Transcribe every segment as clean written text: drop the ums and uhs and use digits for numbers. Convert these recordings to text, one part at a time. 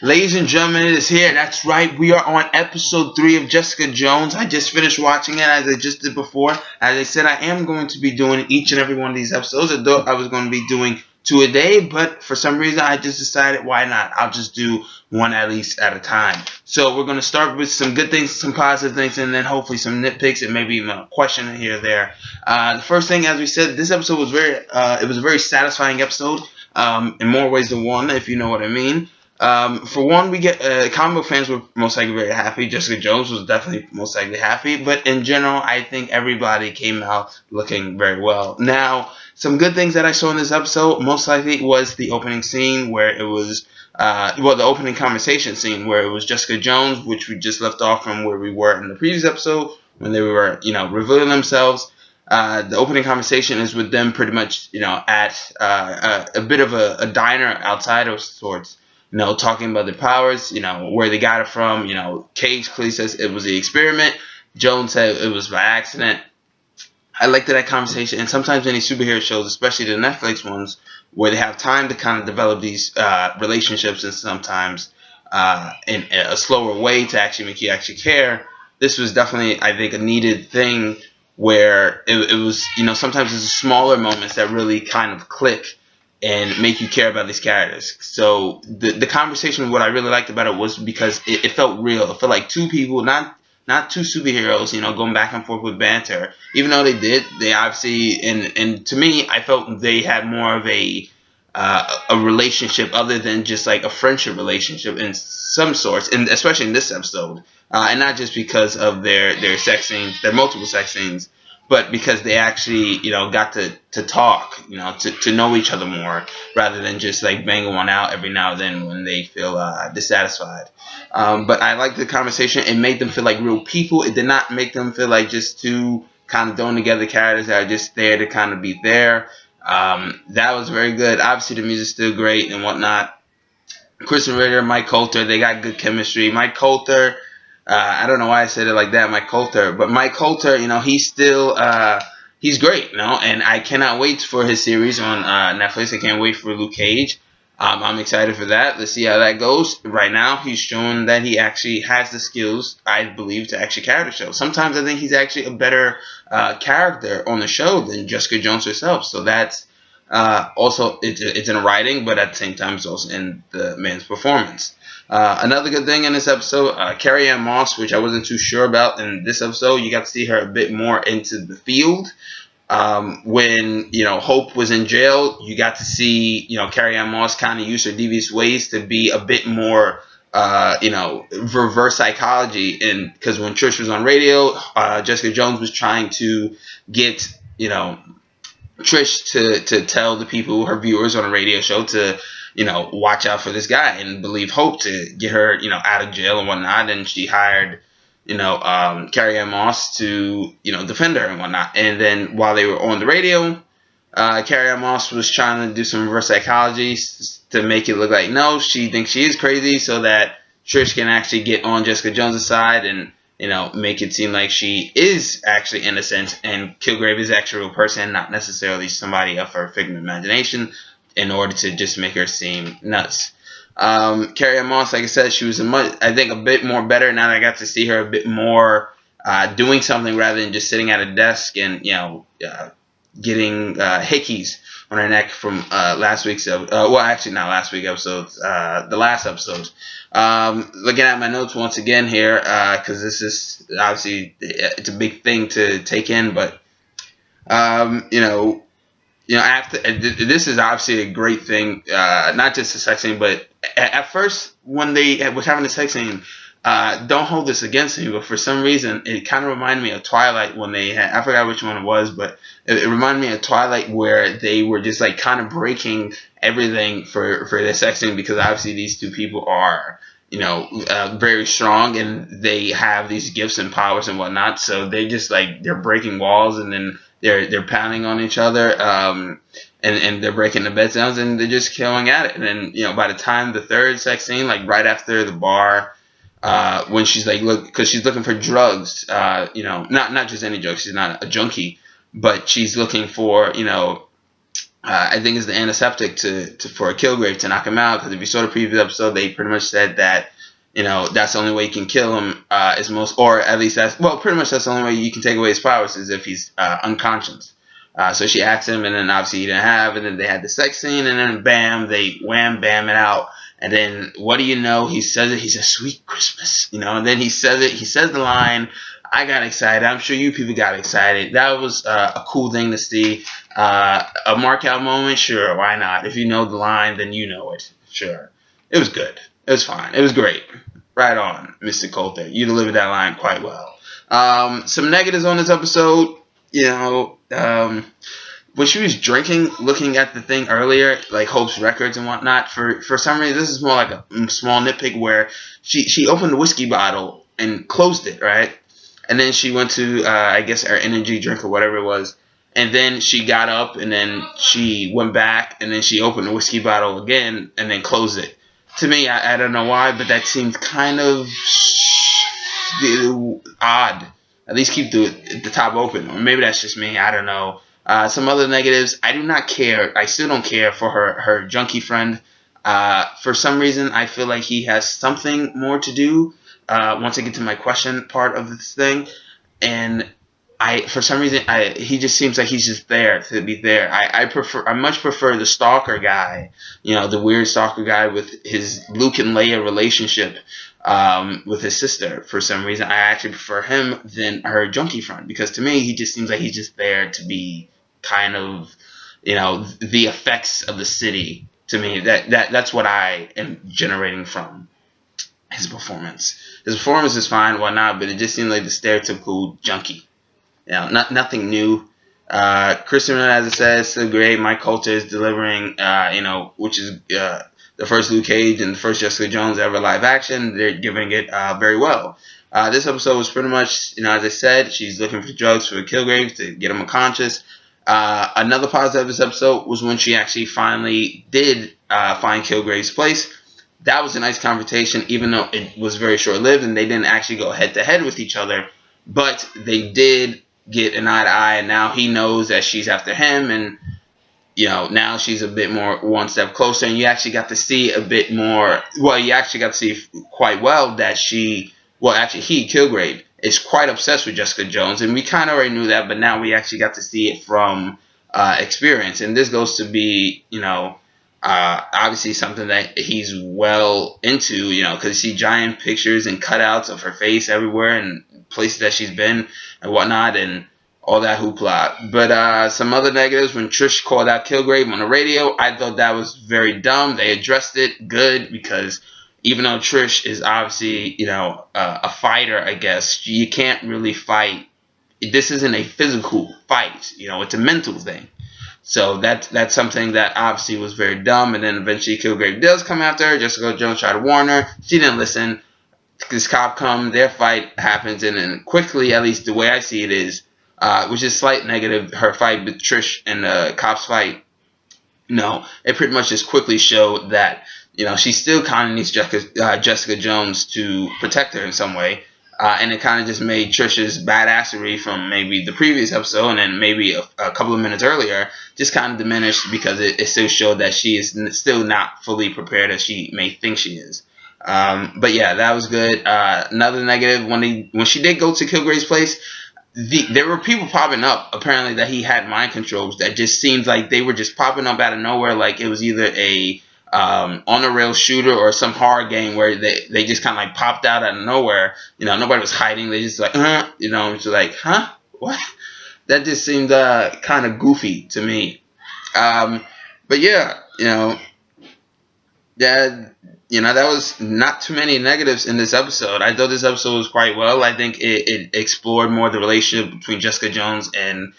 Ladies and gentlemen, it is here. That's right. We are on episode 3 of Jessica Jones. I just finished watching it as I just did before. As I said, I am going to be doing each and every one of these episodes. I thought I was going to be doing 2 a day, but for some reason I just decided, why not? I'll just do one at least at a time. So we're going to start with some good things, some positive things, and then hopefully some nitpicks and maybe even a question here or there. The first thing, as we said, this episode was it was a very satisfying episode in more ways than one, if you know what I mean. For one, we get comic book fans were most likely very happy. Jessica Jones was definitely most likely happy, but in general, I think everybody came out looking very well. Now, some good things that I saw in this episode most likely was the opening scene where it was the opening conversation scene where it was Jessica Jones, which we just left off from where we were in the previous episode when they were revealing themselves. The opening conversation is with them pretty much at a bit of a diner outside of sorts. Talking about their powers, where they got it from. Cage clearly says it was the experiment. Jones said it was by accident. I liked that conversation. And sometimes in these superhero shows, especially the Netflix ones, where they have time to kind of develop these relationships and sometimes in a slower way to actually make you actually care, this was definitely, I think, a needed thing where it was, sometimes it's the smaller moments that really kind of click and make you care about these characters. So the conversation, what I really liked about it was because it felt real. It felt like two people, not two superheroes, going back and forth with banter. Even though they obviously, and to me, I felt they had more of a relationship other than just like a friendship relationship in some sorts, and especially in this episode. And not just because of their sex scenes, their multiple sex scenes, but because they actually, got to talk, to know each other more, rather than just like banging one out every now and then when they feel dissatisfied. But I liked the conversation. It made them feel like real people. It did not make them feel like just two kind of thrown together characters that are just there to kind of be there. That was very good. Obviously, the music's still great and whatnot. Kristen Ritter, Mike Colter, they got good chemistry. Mike Colter, I don't know why I said it like that, Mike Colter. But Mike Colter, he's still, he's great, and I cannot wait for his series on Netflix. I can't wait for Luke Cage. I'm excited for that. Let's see how that goes. Right now, he's shown that he actually has the skills, I believe, to actually carry the show. Sometimes I think he's actually a better character on the show than Jessica Jones herself. So that's also, it's in writing, but at the same time, it's also in the man's performance. Another good thing in this episode, Carrie-Anne Moss, which I wasn't too sure about in this episode, you got to see her a bit more into the field. When, Hope was in jail, you got to see, Carrie-Anne Moss kind of use her devious ways to be a bit more, reverse psychology. And because when Trish was on radio, Jessica Jones was trying to get, Trish to tell the people, her viewers on a radio show to, watch out for this guy and believe Hope to get her, out of jail and whatnot. And she hired, Carrie-Anne Moss to, defend her and whatnot. And then while they were on the radio, Carrie-Anne Moss was trying to do some reverse psychology to make it look like, no, she thinks she is crazy so that Trish can actually get on Jessica Jones' side and, make it seem like she is actually innocent and Kilgrave is actually a real person, not necessarily somebody of her figment of imagination, in order to just make her seem nuts. Carrie-Anne Moss, like I said, she was I think a bit more better now that I got to see her a bit more doing something rather than just sitting at a desk and getting hickeys on her neck from last week's well, actually not last week's episode, the last episode. Looking at my notes once again here, because this is obviously it's a big thing to take in, but after this is obviously a great thing, not just the sex scene, but at first when they was having the sex scene, don't hold this against me, but for some reason it kind of reminded me of Twilight when they had, I forgot which one it was, but it reminded me of Twilight where they were just like kind of breaking everything for their sex scene, because obviously these two people are very strong and they have these gifts and powers and whatnot, so they just like they're breaking walls and then they're pounding on each other, and they're breaking the bed sounds and they're just killing at it. And then by the time the third sex scene, like right after the bar, when she's like because she's looking for drugs, not just any drugs, she's not a junkie, but she's looking for I think is the antiseptic for a Kilgrave to knock him out. Because if you saw the previous episode, they pretty much said that that's the only way you can kill him is or at least pretty much that's the only way you can take away his powers is if he's unconscious. So she asked him, and then obviously he didn't have, and then they had the sex scene, and then bam, they wham bam it out. And then what do you know? He says it. He says, "Sweet Christmas," and then he says it. He says the line. I got excited. I'm sure you people got excited. That was a cool thing to see. A mark out moment, sure, why not? If you know the line, then you know it. Sure. It was good. It was fine. It was great. Right on, Mr. Coulter. You delivered that line quite well. Some negatives on this episode, when she was drinking, looking at the thing earlier, like Hope's records and whatnot, for some reason, this is more like a small nitpick where she opened the whiskey bottle and closed it, right? And then she went to, I guess, her energy drink or whatever it was. And then she got up and then she went back and then she opened the whiskey bottle again and then closed it. To me, I don't know why, but that seemed kind of odd. At least keep the top open. Or maybe that's just me. I don't know. Some other negatives. I do not care. I still don't care for her junkie friend. For some reason, I feel like he has something more to do. Once I get to my question part of this thing, and for some reason, he just seems like he's just there to be there. I much prefer the stalker guy, the weird stalker guy with his Luke and Leia relationship, with his sister. For some reason, I actually prefer him than her junkie friend, because to me, he just seems like he's just there to be kind of, the effects of the city. To me, that's what I am generating from his performance. His performance is fine, whatnot, but it just seemed like the stereotypical junkie. Nothing new. Kristen, as I said, still great. Mike Coulter is delivering, which is the first Luke Cage and the first Jessica Jones ever live action. They're giving it very well. This episode was pretty much, as I said, she's looking for drugs for Kilgrave to get him unconscious. Another positive of this episode was when she actually finally did find Kilgrave's place. That was a nice confrontation, even though it was very short-lived and they didn't actually go head-to-head with each other. But they did get an eye-to-eye, and now he knows that she's after him, and now she's a bit more one step closer, and you actually got to see a bit more. Well, you actually got to see quite well that he, Kilgrave, is quite obsessed with Jessica Jones, and we kind of already knew that, but now we actually got to see it from experience, and this goes to be, obviously something that he's well into, because you see giant pictures and cutouts of her face everywhere and places that she's been and whatnot and all that hoopla. But some other negatives, when Trish called out Kilgrave on the radio, I thought that was very dumb. They addressed it good, because even though Trish is obviously, a fighter, I guess, you can't really fight. This isn't a physical fight. It's a mental thing. So that's something that obviously was very dumb. And then eventually Kilgrave does come after her. Jessica Jones tried to warn her. She didn't listen. This cop comes, their fight happens, and then quickly, at least the way I see it is, which is slight negative, her fight with Trish and the cops fight. No, it pretty much just quickly showed that, she still kind of needs Jessica Jones to protect her in some way. And it kind of just made Trish's badassery from maybe the previous episode and then maybe a couple of minutes earlier just kind of diminished, because it still showed that she is still not fully prepared as she may think she is. But yeah, that was good. Another negative, when she did go to Kilgrave's place, there were people popping up apparently that he had mind controls that just seemed like they were just popping up out of nowhere, like it was either a on the rail shooter or some horror game where they just kind of like popped out of nowhere. Nobody was hiding. They just like, it's like, huh? What? That just seemed kind of goofy to me. But yeah, that was not too many negatives in this episode. I thought this episode was quite well. I think it explored more the relationship between Jessica Jones and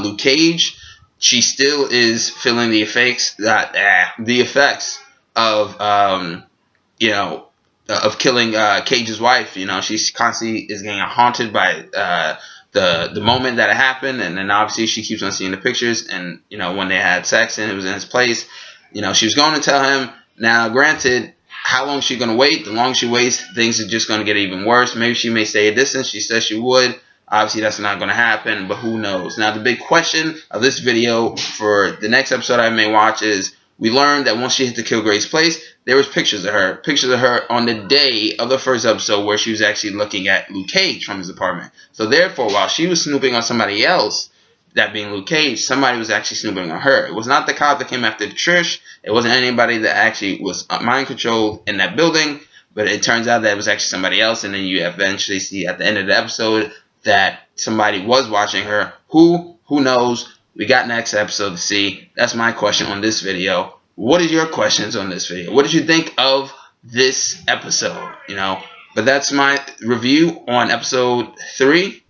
Luke Cage. She still is feeling the effects of of killing Cage's wife. She's constantly is getting haunted by the moment that it happened, and then obviously she keeps on seeing the pictures. And when they had sex and it was in his place, she was going to tell him. Now, granted, how long is she going to wait? The longer she waits, things are just going to get even worse. Maybe she may stay a distance. She says she would. Obviously, that's not going to happen, but who knows? Now, the big question of this video for the next episode I may watch is, we learned that once she hit the Kilgrave's place, there was pictures of her on the day of the first episode where she was actually looking at Luke Cage from his apartment. So therefore, while she was snooping on somebody else, that being Luke Cage, somebody was actually snooping on her. It was not the cop that came after Trish. It wasn't anybody that actually was mind controlled in that building. But it turns out that it was actually somebody else, and then you eventually see at the end of the episode that somebody was watching her. Who knows? We got next episode to see. That's my question on this video. What is your questions on this video? What did you think of this episode? But that's my review on episode 3.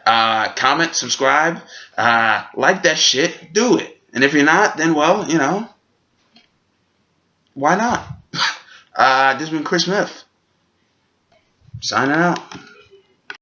Comment, subscribe, like that shit, do it. And if you're not, then well, why not? This has been Chris Smith, signing out.